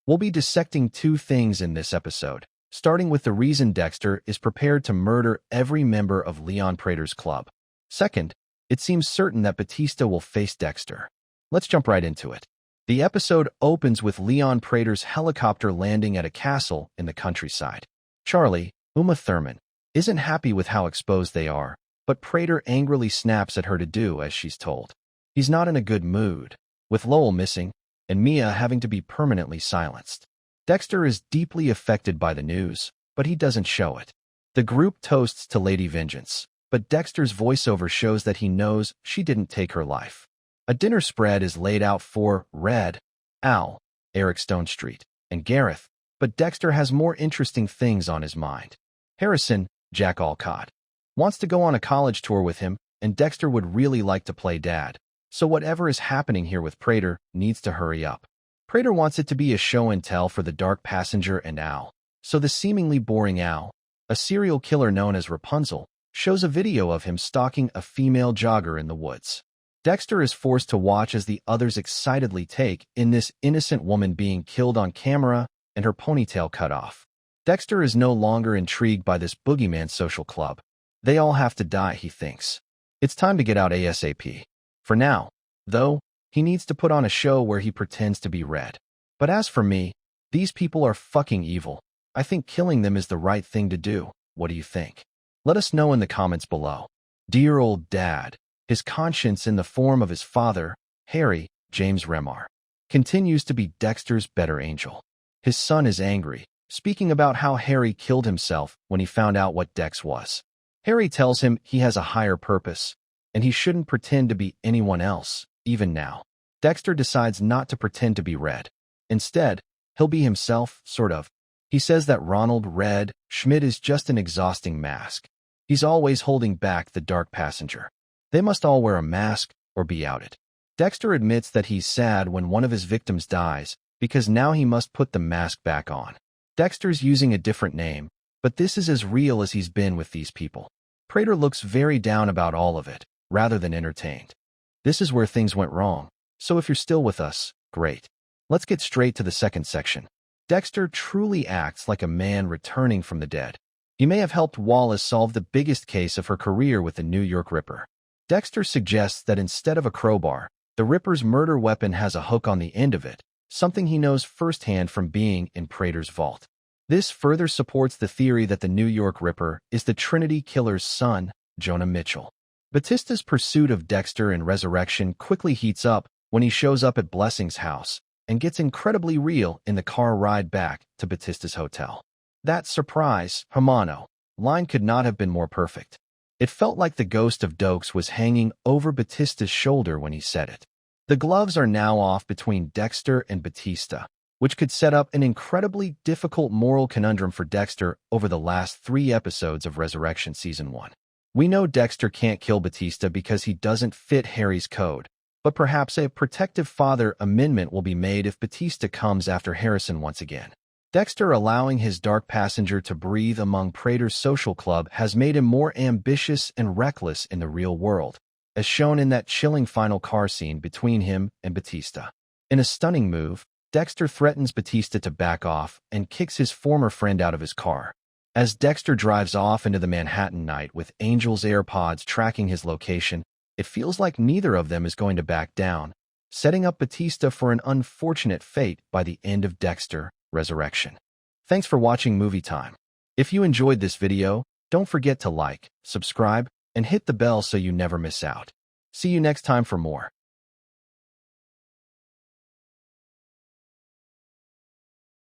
We'll be dissecting two things in this episode, starting with the reason Dexter is prepared to murder every member of Leon Prater's club. Second, it seems certain that Batista will face Dexter. Let's jump right into it. The episode opens with Leon Prater's helicopter landing at a castle in the countryside. Charlie, Uma Thurman, isn't happy with how exposed they are, but Prater angrily snaps at her to do as she's told. He's not in a good mood, with Lowell missing and Mia having to be permanently silenced. Dexter is deeply affected by the news, but he doesn't show it. The group toasts to Lady Vengeance, but Dexter's voiceover shows that he knows she didn't take her life. A dinner spread is laid out for Red, Al, Eric Stonestreet, and Gareth, but Dexter has more interesting things on his mind. Harrison, Jack Alcott, wants to go on a college tour with him, and Dexter would really like to play dad. So whatever is happening here with Prater needs to hurry up. Prater wants it to be a show and tell for the dark passenger and Al. So the seemingly boring Al, a serial killer known as Rapunzel, shows a video of him stalking a female jogger in the woods. Dexter is forced to watch as the others excitedly take in this innocent woman being killed on camera and her ponytail cut off. Dexter is no longer intrigued by this boogeyman social club. They all have to die, he thinks. It's time to get out ASAP. For now, though, he needs to put on a show where he pretends to be Red. But as for me, these people are fucking evil. I think killing them is the right thing to do. What do you think? Let us know in the comments below. Dear old dad, his conscience in the form of his father, Harry, James Remar, continues to be Dexter's better angel. His son is angry, speaking about how Harry killed himself when he found out what Dex was. Harry tells him he has a higher purpose, and he shouldn't pretend to be anyone else, even now. Dexter decides not to pretend to be Red. Instead, he'll be himself, sort of. He says that Ronald Red Schmidt is just an exhausting mask. He's always holding back the dark passenger. They must all wear a mask or be outed. Dexter admits that he's sad when one of his victims dies, because now he must put the mask back on. Dexter's using a different name, but this is as real as he's been with these people. Prater looks very down about all of it, rather than entertained. This is where things went wrong, so if you're still with us, great. Let's get straight to the second section. Dexter truly acts like a man returning from the dead. He may have helped Wallace solve the biggest case of her career with the New York Ripper. Dexter suggests that instead of a crowbar, the Ripper's murder weapon has a hook on the end of it, something he knows firsthand from being in Prater's vault. This further supports the theory that the New York Ripper is the Trinity Killer's son, Jonah Mitchell. Batista's pursuit of Dexter in Resurrection quickly heats up when he shows up at Blessing's house and gets incredibly real in the car ride back to Batista's hotel. That surprise, Hamano, line could not have been more perfect. It felt like the ghost of Dokes was hanging over Batista's shoulder when he said it. The gloves are now off between Dexter and Batista, which could set up an incredibly difficult moral conundrum for Dexter over the last 3 episodes of Resurrection Season 1. We know Dexter can't kill Batista because he doesn't fit Harry's code, but perhaps a protective father amendment will be made if Batista comes after Harrison once again. Dexter allowing his dark passenger to breathe among Prater's social club has made him more ambitious and reckless in the real world, as shown in that chilling final car scene between him and Batista. In a stunning move, Dexter threatens Batista to back off and kicks his former friend out of his car. As Dexter drives off into the Manhattan night with Angel's AirPods tracking his location, it feels like neither of them is going to back down, setting up Batista for an unfortunate fate by the end of Dexter Resurrection. Thanks for watching Movie Time. If you enjoyed this video, don't forget to like, subscribe, and hit the bell so you never miss out. See you next time for more.